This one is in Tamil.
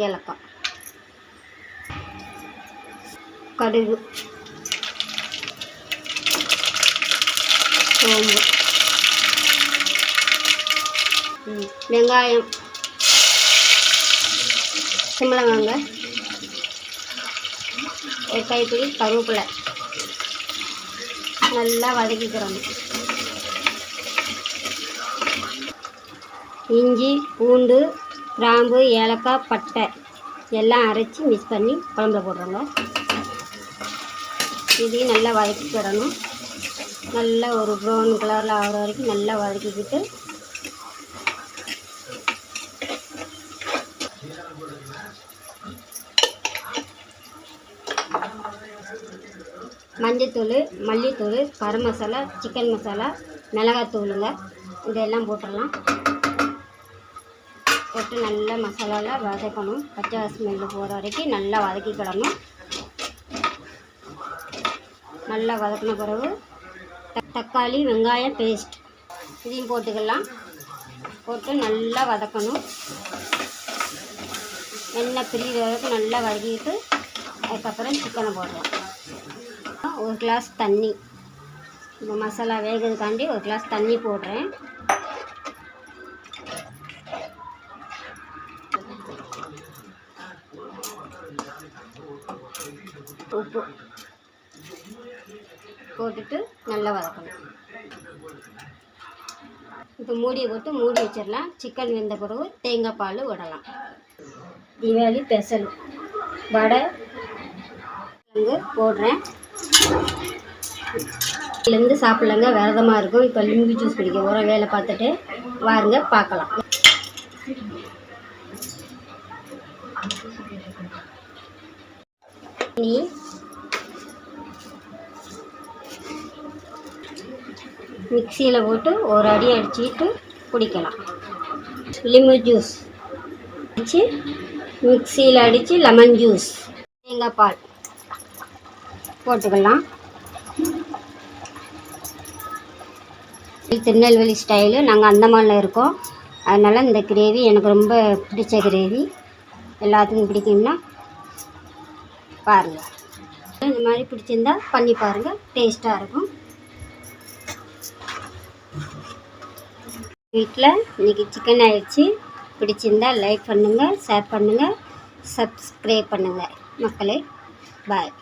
ஏலக்காய், கடுகு, சோம்பு, வெங்காயம், சிம்மளங்காங்க, ஒரு கைப்பிடி கருவேப்பிலை நல்லா வதக்கிக்கிறோம். இஞ்சி, பூண்டு, கிராம்பு, ஏலக்காய், பட்டை எல்லாம் அரைச்சி மிக்ஸ் பண்ணி குழம்புல போடுறோங்க. இதையும் நல்லா வதக்கிக்கிடணும். நல்லா ஒரு ப்ரௌன் கலரில் ஆகிற வரைக்கும் நல்லா வதக்கிக்கிட்டு மஞ்சத்தூள், மல்லித்தூள், கரம் மசாலா, சிக்கன் மசாலா, மிளகாத்தூளுங்க இதெல்லாம் போட்டுடலாம். போட்டு நல்லா மசாலாவில் வதக்கணும். பச்சை ஸ்மெல்லு போகிற வரைக்கும் நல்லா வதக்கிக்கிடணும். நல்லா வதக்கின பிறகு தக்காளி, வெங்காயம் பேஸ்ட் இதையும் போட்டுக்கலாம். போட்டு நல்லா வதக்கணும். எண்ணெய் பிரிகிற வரைக்கும் நல்லா வதக்கிட்டு அதுக்கப்புறம் சிக்கனை போடுறோம். ஒரு கிளாஸ் தண்ணி, இந்த மசாலா வேகிறதுக்காண்டி ஒரு கிளாஸ் தண்ணி போடுறேன். உப்பு போட்டுட்டு நல்லா வதக்கணும். இப்போ மூடி வச்சிடலாம். சிக்கன் வெந்த பிறகு தேங்காய் பால் விடலாம். தீபாவளி ஸ்பெஷல் வடை போடுறேன். இதுலேருந்து சாப்பிட்லங்க, விரதமாக இருக்கும். இப்போ லிம்பு ஜூஸ் குடிக்க போகிறோம். வேலை பார்த்துட்டு வாருங்க பார்க்கலாம். மிக்சியில் போட்டு ஒரு அடி அடிச்சுக்கிட்டு குடிக்கலாம். லிம்பு ஜூஸ் அடித்து மிக்சியில் அடித்து லெமன் ஜூஸ், தேங்காய் பால் போட்டுக்கலாம். திருநெல்வேலி ஸ்டைலு, நாங்கள் அந்தமானில் இருக்கோம். அதனால் இந்த கிரேவி எனக்கு ரொம்ப பிடிச்ச கிரேவி. எல்லாத்துக்கும் பிடிக்கும்னா பாருங்கள். இந்த மாதிரி பிடிச்சிருந்தா பண்ணி பாருங்கள், டேஸ்ட்டாக இருக்கும். வீட்டில் இன்றைக்கி சிக்கன் ஆயிடுச்சு. பிடிச்சிருந்தா லைக் பண்ணுங்கள், ஷேர் பண்ணுங்கள், சப்ஸ்கிரைப் பண்ணுங்கள் மக்களே. பாய்.